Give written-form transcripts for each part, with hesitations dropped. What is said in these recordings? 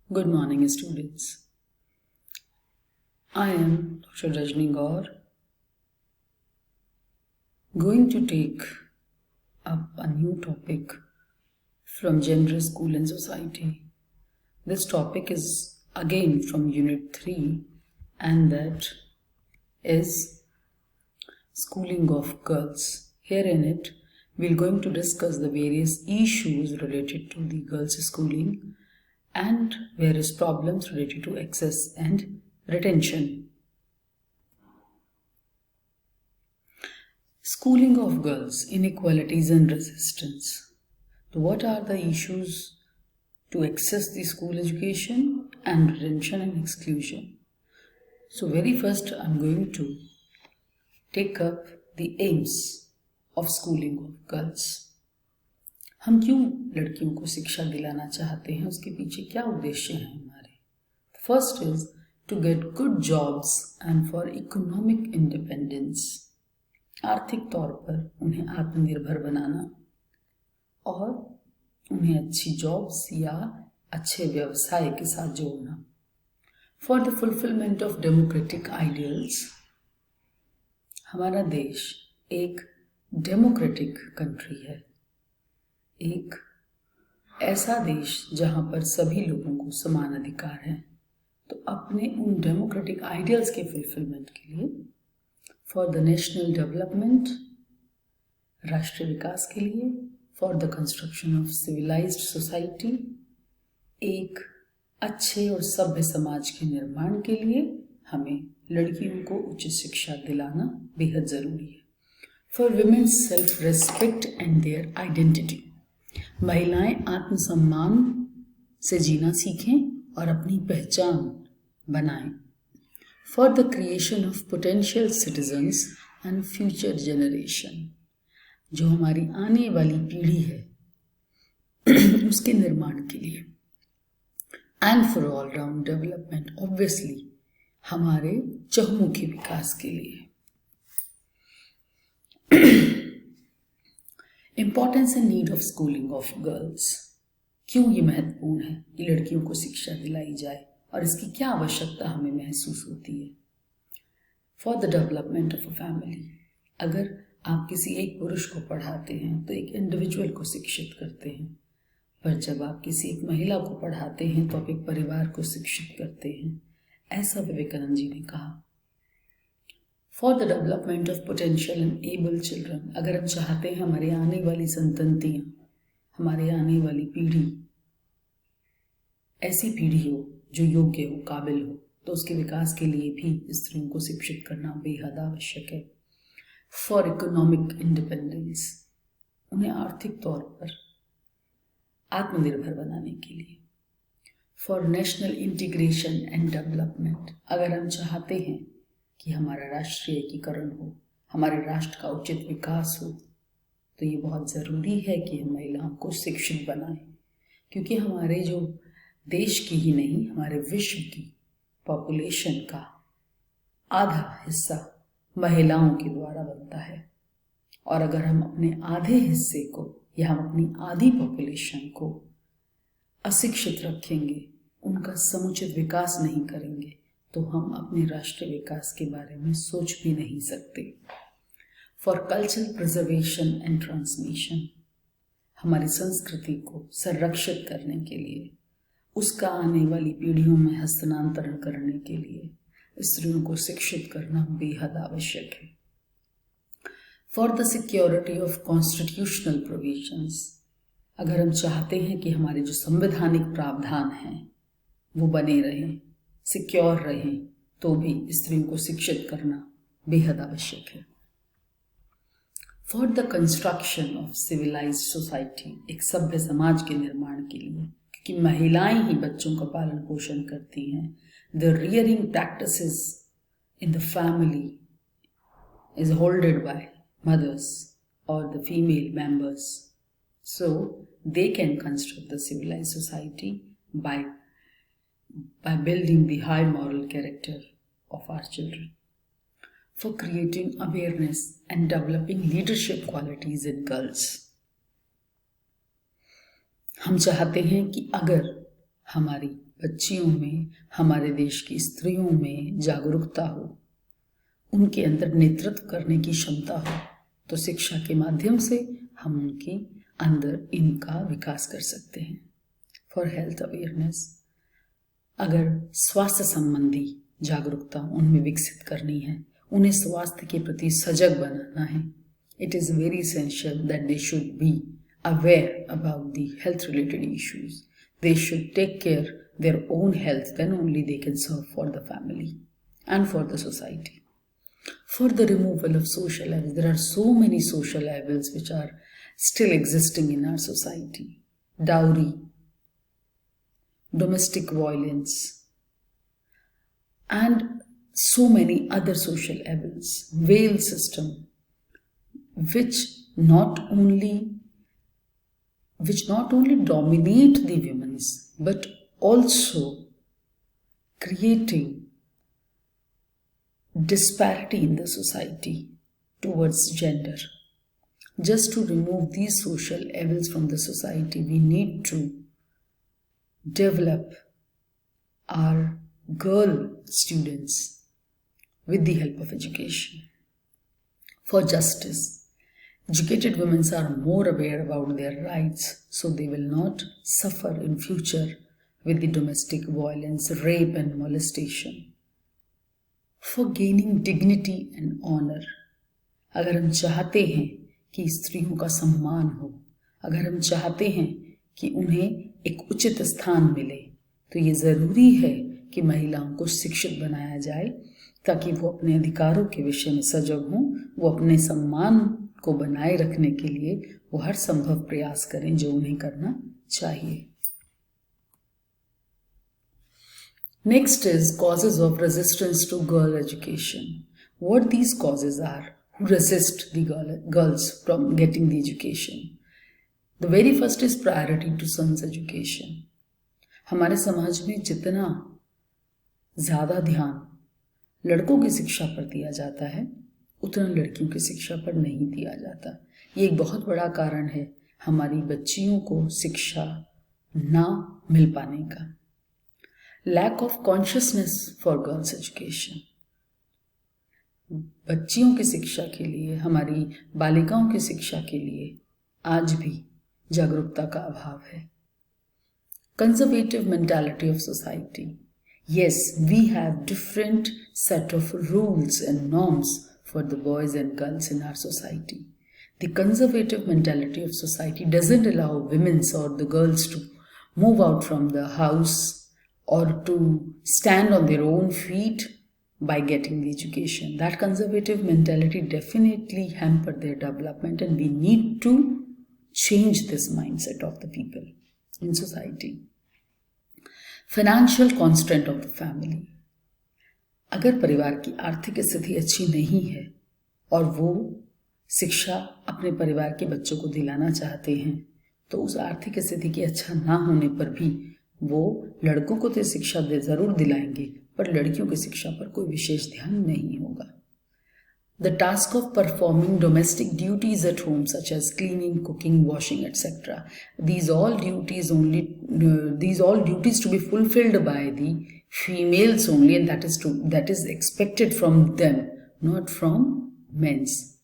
Good morning, students. I am Dr. Rajni Gaur, going to take up a new topic from Gender, School and Society. This topic is again from Unit 3, and that is schooling of girls. Here in it, we're going to discuss the various issues related to the girls' schooling and various problems related to access and retention. Schooling of girls, inequalities and resistance. So what are the issues to access the school education and retention and exclusion? So very first I'm going to take up the aims of schooling of girls. हम क्यों लड़कियों को शिक्षा दिलाना चाहते हैं, उसके पीछे क्या उद्देश्य हैं हमारे? First is to get good jobs and for economic independence. आर्थिक तौर पर उन्हें आत्मनिर्भर बनाना और उन्हें अच्छी जॉब्स या अच्छे व्यवसाय के साथ जोड़ना. For the fulfilment of democratic ideals. हमारा देश एक डेमोक्रेटिक कंट्री है, एक ऐसा देश जहां पर सभी लोगों को समान अधिकार है. तो अपने उन डेमोक्रेटिक आइडियल्स के फुलफिलमेंट के लिए, फॉर द नेशनल डेवलपमेंट, राष्ट्रीय विकास के लिए, for the construction of civilised society, एक अच्छे और सभ्य समाज के निर्माण के लिए हमें लड़कियों को उच्च शिक्षा दिलाना बेहद जरूरी है. For women's self respect and their identity. महिलाएं आत्मसम्मान से जीना सीखें और अपनी पहचान बनाएं. For the creation of potential citizens and future generation. जो हमारी आने वाली पीढ़ी है उसके निर्माण के लिए. And for all round development, obviously हमारे चहुमुखी विकास के लिए. Importance and need of schooling of girls. क्यों ये महत्वपूर्ण है कि लड़कियों को शिक्षा दिलाई जाए और इसकी क्या आवश्यकता हमें महसूस होती है? For the development of a family. अगर आप किसी एक पुरुष को पढ़ाते हैं तो एक इंडिविजुअल को शिक्षित करते हैं, पर जब आप किसी एक महिला को पढ़ाते हैं तो आप एक परिवार को शिक्षित करते हैं. ऐसा विवेकानंद जी ने कहा. For the development of potential and able children. अगर हम चाहते हैं हमारी आने वाली संततियाँ, हमारी आने वाली पीढ़ी ऐसी पीढ़ी हो जो योग्य हो, काबिल हो, तो उसके विकास के लिए भी स्त्रियों को शिक्षित करना बेहद आवश्यक है. For economic independence. उन्हें आर्थिक तौर पर आत्मनिर्भर बनाने के लिए. For national integration and development. अगर हम चाहते हैं कि हमारा राष्ट्रीय एकीकरण हो, हमारे राष्ट्र का उचित विकास हो, तो ये बहुत ज़रूरी है कि हम महिलाओं को शिक्षित बनाएं, क्योंकि हमारे जो देश की ही नहीं, हमारे विश्व की पॉपुलेशन का आधा हिस्सा महिलाओं के द्वारा बनता है. और अगर हम अपने आधे हिस्से को या हम अपनी आधी पॉपुलेशन को अशिक्षित रखेंगे, उनका समुचित विकास नहीं करेंगे, तो हम अपने राष्ट्रीय विकास के बारे में सोच भी नहीं सकते. For cultural preservation and transmission. हमारी संस्कृति को संरक्षित करने के लिए, उसका आने वाली पीढ़ियों में हस्तांतरण करने के लिए स्त्रियों को शिक्षित करना बेहद आवश्यक है. For the security of constitutional provisions. अगर हम चाहते हैं कि हमारे जो संवैधानिक प्रावधान हैं वो बने रहें, सिक्योर रहें, तो भी स्त्रियों को शिक्षित करना बेहद आवश्यक है. For the construction of civilised society. एक सभ्य समाज के निर्माण के लिए, क्योंकि महिलाएं ही बच्चों का पालन पोषण करती हैं. The rearing practices in the family is holded by mothers or the female members, so they can construct the civilized society by building the high moral character of our children. For creating awareness and developing leadership qualities in girls. हम चाहते हैं कि अगर हमारी बच्चियों में, हमारे देश की स्त्रियों में जागरूकता हो, उनके अंदर नेतृत्व करने की क्षमता हो, तो शिक्षा के माध्यम से हम उनके अंदर इनका विकास कर सकते हैं। फॉर हेल्थ अवेयरनेस, अगर स्वास्थ्य संबंधी जागरूकता उनमें विकसित करनी है, उन्हें स्वास्थ्य के प्रति सजग बनाना है, it is very essential that they should be aware about the health related issues. They should take care their own health, then only they can serve for the family and for the society. For the removal of social evils, there are so many social evils which are still existing in our society. Dowry, domestic violence, and so many other social evils, bail system, which not only dominate the women's, but also creating disparity in the society towards gender. Just to remove these social evils from the society, we need to develop our girl students with the help of education. For justice, educated women are more aware about their rights, so they will not suffer in future with the domestic violence, rape and molestation. For gaining dignity and honor, अगर हम चाहते हैं कि स्त्रियों का सम्मान हो, अगर हम चाहते हैं कि उन्हें एक उचित स्थान मिले, तो ये ज़रूरी है कि महिलाओं को शिक्षित बनाया जाए, ताकि वो अपने अधिकारों के विषय में सजग हों, वो अपने सम्मान को बनाए रखने के लिए वो हर संभव प्रयास करें जो उन्हें करना चाहिए. Next is causes of resistance to girl education. What these causes are who resist the girls from getting the education. The very first is priority to sons education. हमारे समाज में जितना ज़्यादा ध्यान लड़कों की शिक्षा पर दिया जाता है, उतना लड़कियों की शिक्षा पर नहीं दिया जाता. ये एक बहुत बड़ा कारण है हमारी बच्चियों को शिक्षा ना मिल पाने का. Lack of consciousness for girls education. बच्चियों की शिक्षा के लिए, हमारी बालिकाओं की शिक्षा के लिए आज भी जागरूकता का अभाव है. Conservative mentality of society. Yes, we have different set of rules and norms for the boys and girls in our society. The conservative mentality of society doesn't allow women or the girls to move out from the house or to stand on their own feet by getting the education. That conservative mentality definitely hampered their development, and we need to change this mindset of the people in society. Financial constraint of the family. अगर परिवार की आर्थिक स्थिति अच्छी नहीं है और वो शिक्षा अपने परिवार के बच्चों को दिलाना चाहते हैं, तो उस आर्थिक स्थिति की अच्छा ना होने पर भी वो लड़कों को तो शिक्षा ज़रूर दिलाएंगे, पर लड़कियों की शिक्षा पर कोई विशेष ध्यान नहीं होगा. The task of performing domestic duties at home, such as cleaning, cooking, washing, etc. These all duties to be fulfilled by the females only, and that is expected from them, not from men's.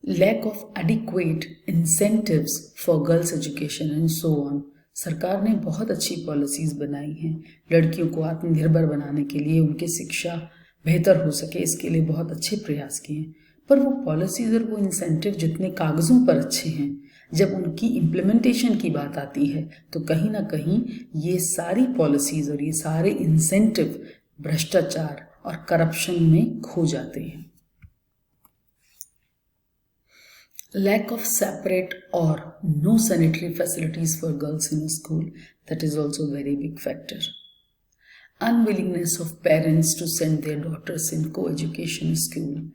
Lack of adequate incentives for girls' education and so on. सरकार ने बहुत अच्छी policies बनाई हैं लड़कियों को आत्मनिर्भर बनाने के लिए, उनकी शिक्षा बेहतर हो सके, इसके लिए बहुत अच्छे प्रयास किए हैं. पर वो पॉलिसीज़ और वो इंसेंटिव जितने कागज़ों पर अच्छे हैं, जब उनकी इम्प्लीमेंटेशन की बात आती है तो कहीं ना कहीं ये सारी पॉलिसीज़ और ये सारे इंसेंटिव भ्रष्टाचार और करप्शन में खो जाते हैं. Lack of separate or no sanitary facilities for girls in school, that is also a very big factor. Unwillingness of parents to send their daughters in co-education school,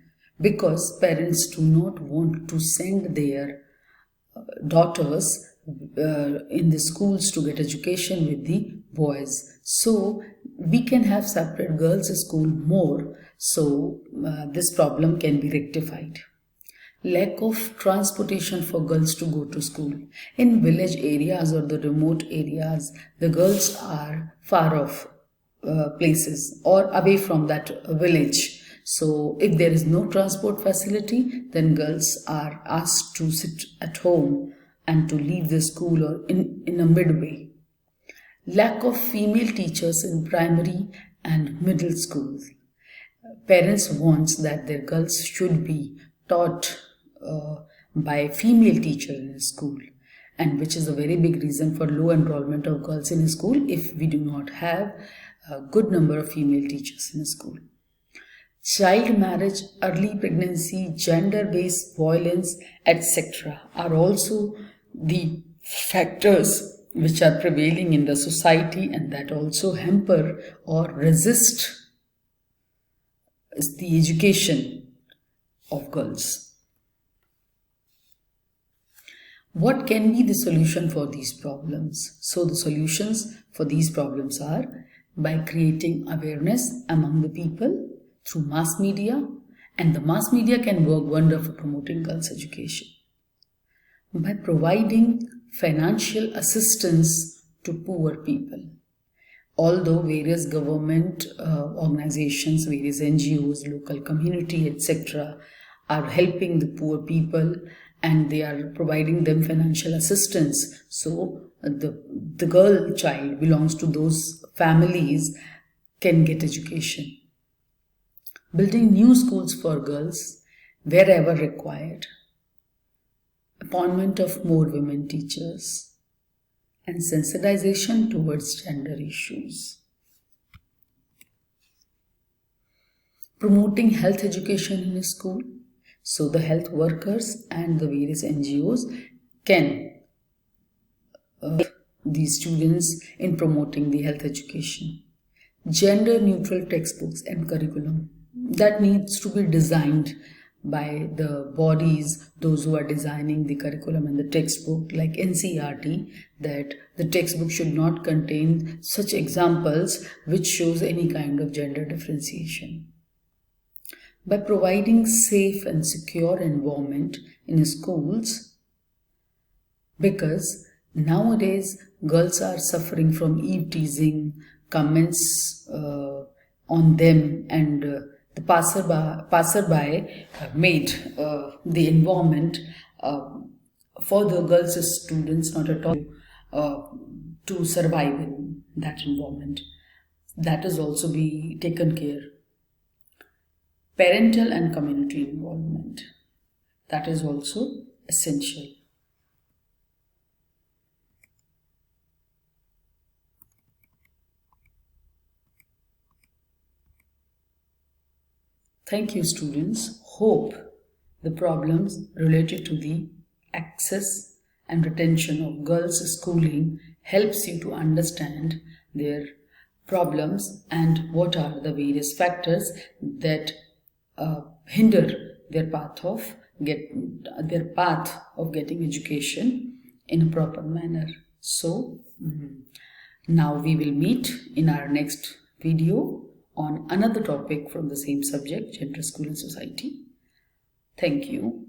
because parents do not want to send their daughters in the schools to get education with the boys. So we can have separate girls' school more, so this problem can be rectified. Lack of transportation for girls to go to school. In village areas or the remote areas, the girls are far off places or away from that village. So if there is no transport facility, then girls are asked to sit at home and to leave the school or in a midway. Lack of female teachers in primary and middle schools. Parents want that their girls should be taught by female teacher in school, and which is a very big reason for low enrollment of girls in school if we do not have a good number of female teachers in school. Child marriage, early pregnancy, gender-based violence, etc. are also the factors which are prevailing in the society and that also hamper or resist the education of girls. What can be the solution for these problems? So the solutions for these problems are by creating awareness among the people through mass media, and the mass media can work wonder for promoting girls' education. By providing financial assistance to poor people. Although various government organizations, various NGOs, local community, etc. are helping the poor people and they are providing them financial assistance. So the girl child belongs to those families can get education. Building new schools for girls wherever required. Appointment of more women teachers. And sensitization towards gender issues. Promoting health education in a school. So the health workers and the various NGOs can these students in promoting the health education. Gender neutral textbooks and curriculum that needs to be designed by the bodies, those who are designing the curriculum and the textbook, like NCERT, that the textbook should not contain such examples which shows any kind of gender differentiation. By providing safe and secure environment in schools, because nowadays girls are suffering from eve teasing, comments on them, and the passerby made the environment for the girls as students not at all to survive in that environment. That is also be taken care. Parental and community involvement. That is also essential. Thank you, students. Hope the problems related to the access and retention of girls' schooling helps you to understand their problems and what are the various factors that hinder their path of getting education in a proper manner. So now we will meet in our next video on another topic from the same subject, gender, school and society. Thank you.